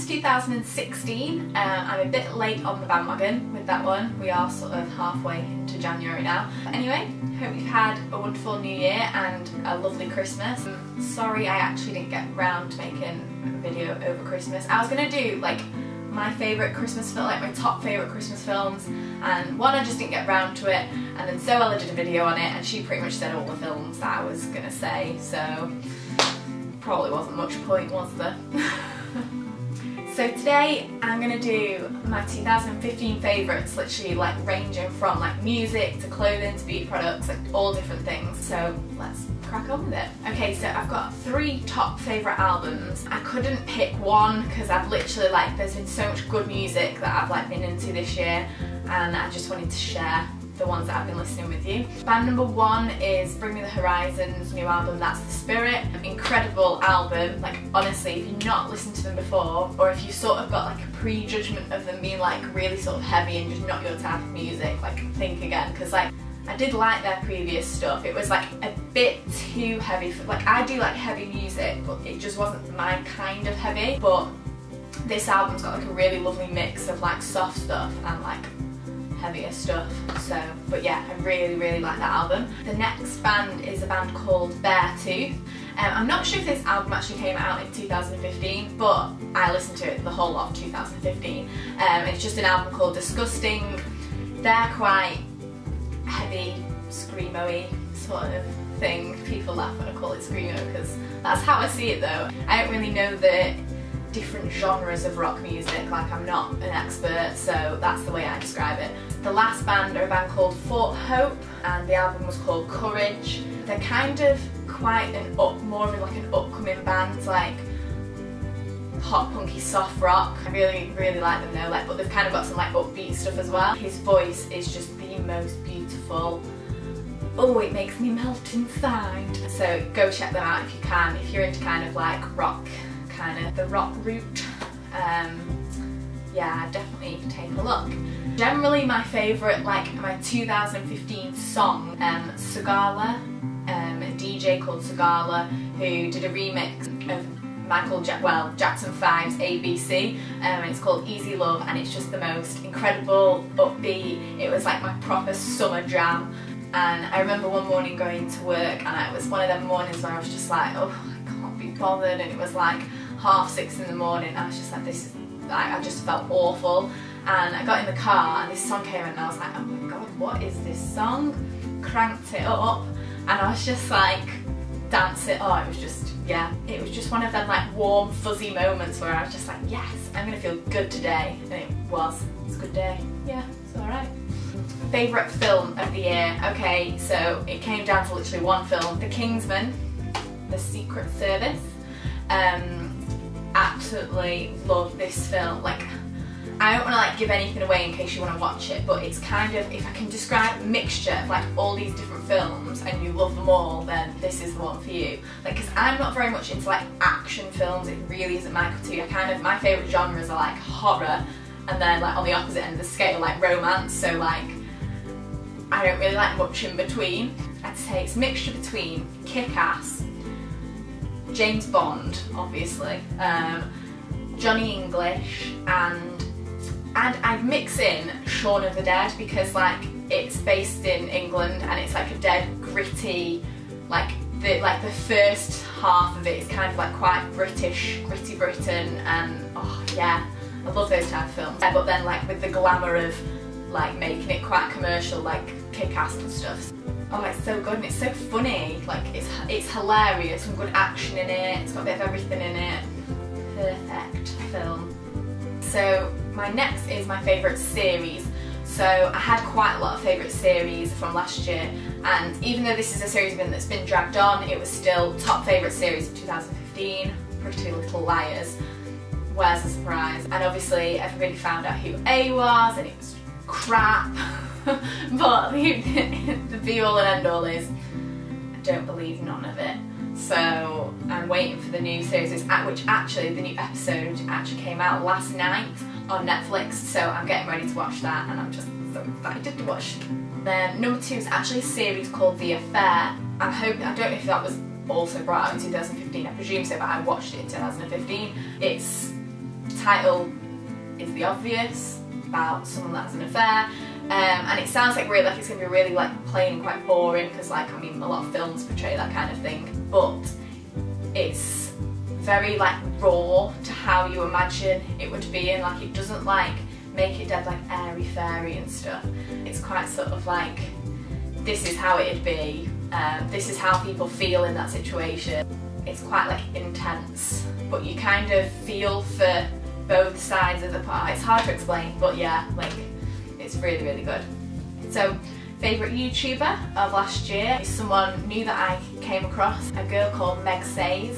2016. I'm a bit late on the bandwagon with that one. We are sort of halfway into January now. But anyway, hope you've had a wonderful New Year and a lovely Christmas. Sorry I actually didn't get around to making a video over Christmas. I was going to do like my favourite Christmas film, like my top favourite Christmas films, and one, I just didn't get around to it, and then Zoella did a video on it and she pretty much said all the films that I was going to say, so probably wasn't much point, was there? So today I'm going to do my 2015 favourites, literally like ranging from like music to clothing to beauty products, like all different things. So let's crack on with it. Okay, so I've got 3 top favourite albums. I couldn't pick one because I've literally like, there's been so much good music that I've like been into this year, and I just wanted to share the ones that I've been listening with you. Band number 1 is Bring Me the Horizon's new album, That's the Spirit. Incredible album, like honestly, if you've not listened to them before, or if you sort of got like a prejudgment of them being like really sort of heavy and just not your type of music, like think again, because like I did like their previous stuff. It was like a bit too heavy for, like I do like heavy music, but it just wasn't my kind of heavy. But this album's got like a really lovely mix of like soft stuff and like heavier stuff, so, but yeah, I really like that album. The next band is a band called Beartooth. I'm not sure if this album actually came out in 2015, but I listened to it the whole of 2015. It's just an album called Disgusting. They're quite heavy, screamo-y sort of thing. People laugh when I call it screamo because that's how I see it though. I don't really know the different genres of rock music, like I'm not an expert, so that's the way I describe it. The last band are a band called Fort Hope, and the album was called Courage. They're kind of quite more of like an upcoming band, like pop punky soft rock. I really like them though, like, but they've kind of got some like upbeat stuff as well. His voice is just the most beautiful. Oh, it makes me melt inside. So go check them out if you can, if you're into kind of like rock, kind of the rock route. Yeah, definitely take a look. Generally my favourite, like my 2015 song, Sigala, a DJ called Sigala, who did a remix of Jackson 5's ABC, and it's called Easy Love, and it's just the most incredible, upbeat. It was like my proper summer jam, and I remember one morning going to work, and it was one of them mornings where I was just like, oh, I can't be bothered, and it was like 6:30 in the morning. I was just like, this is like, I just felt awful, and I got in the car and this song came in and I was like, oh my god, what is this song? Cranked it up and I was just like, dance it. Oh, it was just, yeah, it was just one of them like warm fuzzy moments where I was just like, yes, I'm gonna feel good today, and it was. It's a good day. Yeah, it's alright. Favourite film of the year. Okay, so it came down to literally one film, The Kingsman, The Secret Service. Absolutely love this film. Like, I don't want to like give anything away in case you want to watch it, but it's kind of, if I can describe a mixture of like all these different films and you love them all, then this is the one for you. Like, because I'm not very much into like action films, it really isn't my cup of tea. My favourite genres are like horror, and then like on the opposite end of the scale, like romance, so like I don't really like much in between. I'd say it's a mixture between Kick-Ass, James Bond, obviously, Johnny English, and I'd mix in Shaun of the Dead, because like it's based in England and it's like a dead, gritty, like the first half of it is kind of like quite British, gritty Britain, and oh yeah, I love those type of films. But then like with the glamour of like making it quite commercial, like Kick-Ass and stuff. Oh, it's so good and it's so funny. Like it's hilarious, some good action in it, it's got a bit of everything in it. Perfect film. So my next is my favourite series. So I had quite a lot of favourite series from last year, and even though this is a series that's been dragged on, it was still top favourite series of 2015, Pretty Little Liars. Where's the surprise? And obviously everybody found out who A was, and it was crap. But the be all and end all is, I don't believe none of it. So I'm waiting for the new series, which actually the new episode actually came out last night on Netflix, so I'm getting ready to watch that, and I'm just so excited to watch it. Then number 2 is actually a series called The Affair. I don't know if that was also brought out in 2015, I presume so, but I watched it in 2015. It's title is the obvious, about someone that has an affair, and it sounds like really like it's going to be really like plain and quite boring, because like, I mean, a lot of films portray that kind of thing, but it's very like raw to how you imagine it would be, and like it doesn't like make it dead like airy fairy and stuff. It's quite sort of like, this is how it'd be, this is how people feel in that situation. It's quite like intense, but you kind of feel for both sides of the part. It's hard to explain, but yeah, like it's really, really good. So, favourite YouTuber of last year is someone new that I came across, a girl called Meg Says.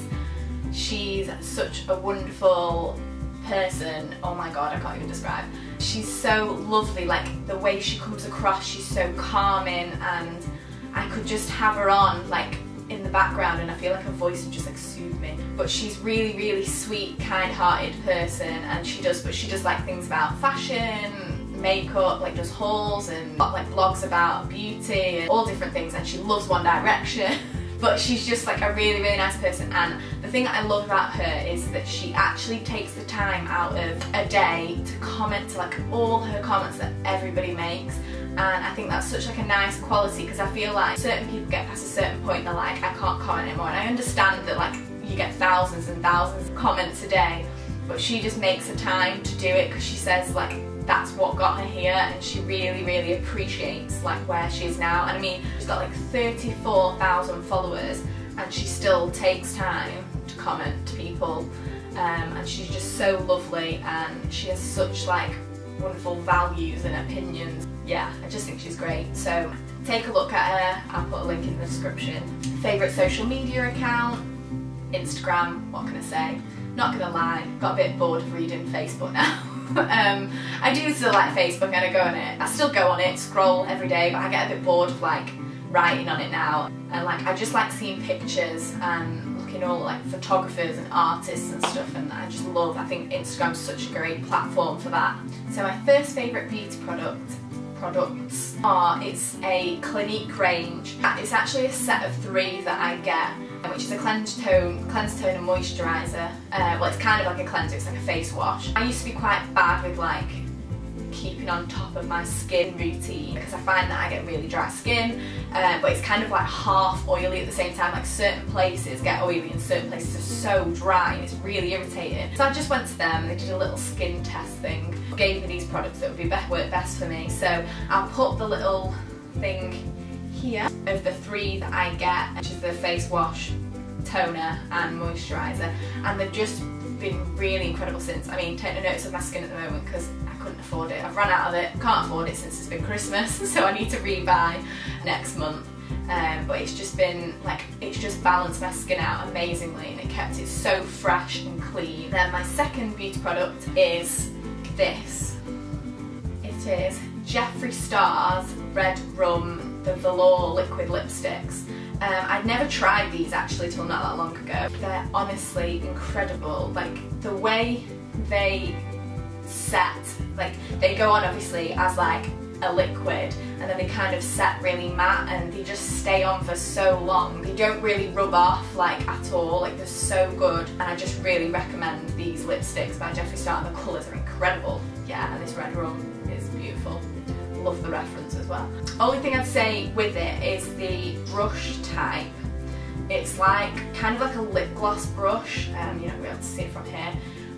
She's such a wonderful person, oh my god, I can't even describe. She's so lovely, like the way she comes across, she's so calming, and I could just have her on like in the background and I feel like her voice would just like soothe me. But she's really, really sweet, kind-hearted person, and she does like things about fashion, makeup, like does hauls and like blogs about beauty and all different things, and she loves One Direction. But she's just like a really, really nice person, and the thing that I love about her is that she actually takes the time out of a day to comment to like all her comments that everybody makes, and I think that's such like a nice quality, because I feel like certain people get past a certain point and they're like, I can't comment anymore, and I understand that like you get thousands and thousands of comments a day, but she just makes the time to do it because she says like that's what got her here, and she really, really appreciates like where she is now. And I mean, she's got like 34,000 followers and she still takes time to comment to people, and she's just so lovely, and she has such like wonderful values and opinions. Yeah, I just think she's great, so take a look at her, I'll put a link in the description. Favourite social media account? Instagram, what can I say? Not gonna lie, got a bit bored of reading Facebook now. I do still like Facebook and I go on it. I still go on it, scroll every day, but I get a bit bored of like writing on it now. And like I just like seeing pictures and looking all like photographers and artists and stuff, and I just love, I think Instagram's such a great platform for that. So my first favourite beauty products are, it's a Clinique range. It's actually a set of 3 that I get, which is a cleanse tone and moisturiser. Well, it's kind of like a cleanser, it's like a face wash. I used to be quite bad with like keeping on top of my skin routine, because I find that I get really dry skin, but it's kind of like half oily at the same time. Like certain places get oily and certain places are so dry and it's really irritating. So I just went to them and they did a little skin test thing, gave me these products that would work best for me. So I'll put the little thing here of the 3 that I get, which is the face wash, toner and moisturiser, and they've just been really incredible since. I mean, take no notice of my skin at the moment because I couldn't afford it. I've run out of it, can't afford it since it's been Christmas, so I need to rebuy next month. But it's just been like, it's just balanced my skin out amazingly, and it kept it so fresh and clean. Then my second beauty product is this. It is Jeffree Star's Red Rum, the Velour liquid lipsticks. I'd never tried these actually till not that long ago. They're honestly incredible. Like the way they set, like they go on obviously as like a liquid, and then they kind of set really matte, and they just stay on for so long. They don't really rub off like at all, like they're so good, and I just really recommend these lipsticks by Jeffree Star, and the colours are incredible. Yeah, and this Red Rum is beautiful. Love the reference as well. Only thing I'd say with it is the brush type. It's like kind of like a lip gloss brush, you don't really be able to see it from here,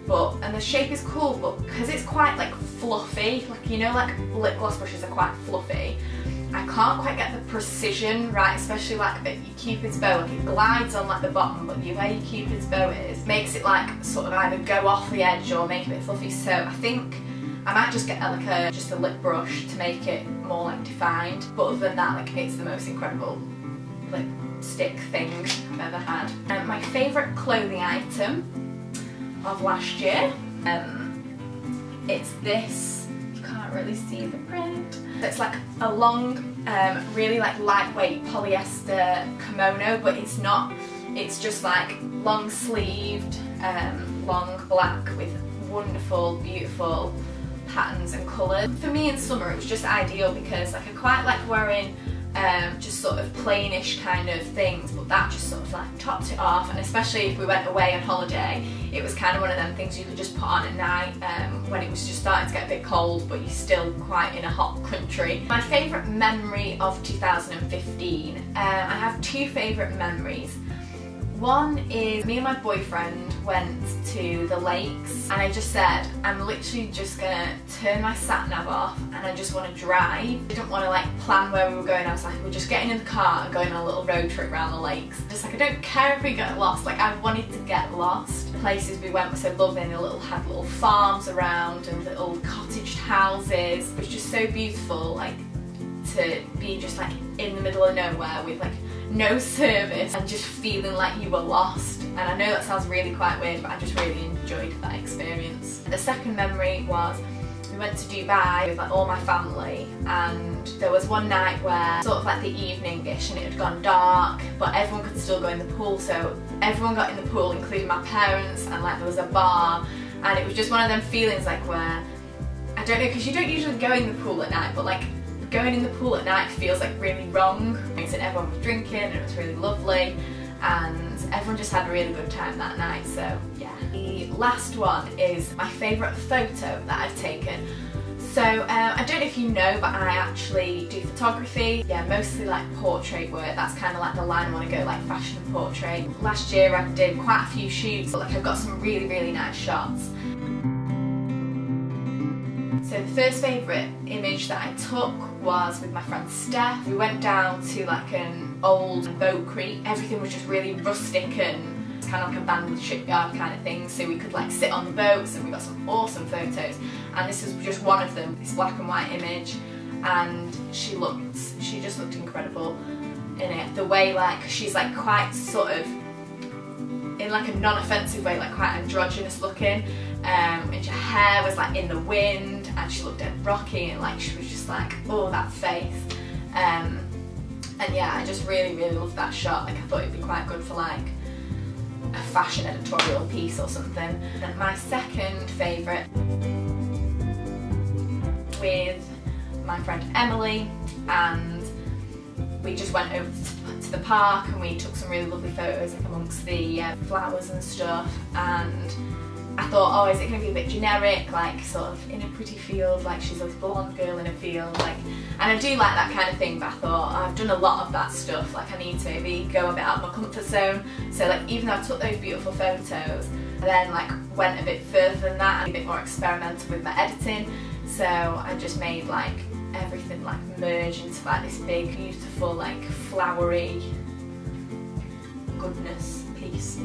but, and the shape is cool, but because it's quite like fluffy, like you know, like lip gloss brushes are quite fluffy, I can't quite get the precision right, especially like your Cupid's bow. Like it glides on like the bottom, but the way your Cupid's bow is makes it like sort of either go off the edge or make it a bit fluffy. So I think I might just get like just a lip brush to make it more like defined, but other than that, like it's the most incredible lipstick thing I've ever had. My favourite clothing item of last year, it's this, you can't really see the print, it's like a long, really like lightweight polyester kimono, but it's not, it's just like long sleeved, long black with wonderful, beautiful patterns and colours. For me in summer it was just ideal because like I quite like wearing just sort of plainish kind of things, but that just sort of like topped it off. And especially if we went away on holiday, it was kind of one of them things you could just put on at night when it was just starting to get a bit cold but you're still quite in a hot country. My favourite memory of 2015, I have two favourite memories. One is me and my boyfriend went to the lakes, and I just said, I'm literally just gonna turn my sat nav off and I just want to drive. I didn't want to like plan where we were going. I was like, we're just getting in the car and going on a little road trip around the lakes. Just like, I don't care if we get lost. Like, I wanted to get lost. The places we went were so lovely, and they had little farms around and little cottaged houses. It was just so beautiful, like to be just like in the middle of nowhere with like no service and just feeling like you were lost. And I know that sounds really quite weird, but I just really enjoyed that experience. The second memory was we went to Dubai with like all my family, and there was one night where sort of like the evening-ish and it had gone dark, but everyone could still go in the pool, so everyone got in the pool including my parents, and like there was a bar, and it was just one of them feelings like where, I don't know, because you don't usually go in the pool at night, but like going in the pool at night feels like really wrong. And everyone was drinking and it was really lovely, and everyone just had a really good time that night, so yeah. The last one is my favourite photo that I've taken. So I don't know if you know, but I actually do photography. Yeah, mostly like portrait work. That's kind of like the line I want to go, like fashion and portrait. Last year I did quite a few shoots, like I've got some really, really nice shots. So the first favourite image that I took was with my friend Steph. We went down to like an old boat creek. Everything was just really rustic and it's kind of like a abandoned shipyard kind of thing, so we could like sit on the boats, and we got some awesome photos. And this is just one of them, this black and white image, and she just looked incredible in it. The way like she's like quite sort of in like a non-offensive way, like quite androgynous looking, and her hair was like in the wind, and she looked dead rocky, and like she was just like, oh, that face. And yeah, I just really, really loved that shot. Like I thought it'd be quite good for like a fashion editorial piece or something. And my second favourite, with my friend Emily, and we just went over to the park and we took some really lovely photos amongst the flowers and stuff, and I thought, oh, is it going to be a bit generic, like sort of in a pretty field, like she's a blonde girl in a field, like, and I do like that kind of thing, but I thought, I've done a lot of that stuff, like I need to maybe go a bit out of my comfort zone. So like even though I took those beautiful photos, I then like went a bit further than that and a bit more experimental with my editing. So I just made like everything like merge into like this big beautiful like flowery goodness piece.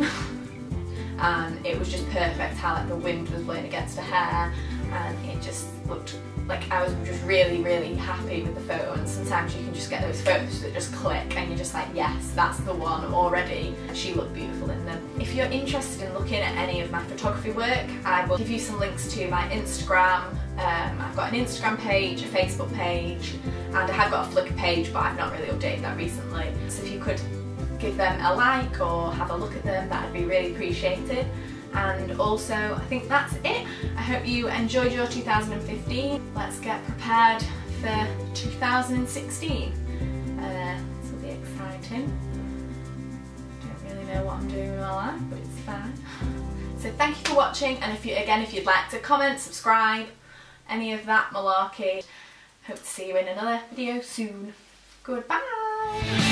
And it was just perfect how like the wind was blowing against her hair, and it just looked like I was just really, really happy with the photo. And sometimes you can just get those photos that just click and you're just like, yes, that's the one already. She looked beautiful in them. If you're interested in looking at any of my photography work, I will give you some links to my Instagram. I've got an Instagram page, a Facebook page, and I have got a Flickr page, but I've not really updated that recently. So if you could give them a like or have a look at them, that would be really appreciated. And also, I think that's it. I hope you enjoyed your 2015. Let's get prepared for 2016. This will be exciting. Don't really know what I'm doing with my life, but it's fine. So thank you for watching, and if you'd like to comment, subscribe, any of that malarkey. Hope to see you in another video soon. Goodbye!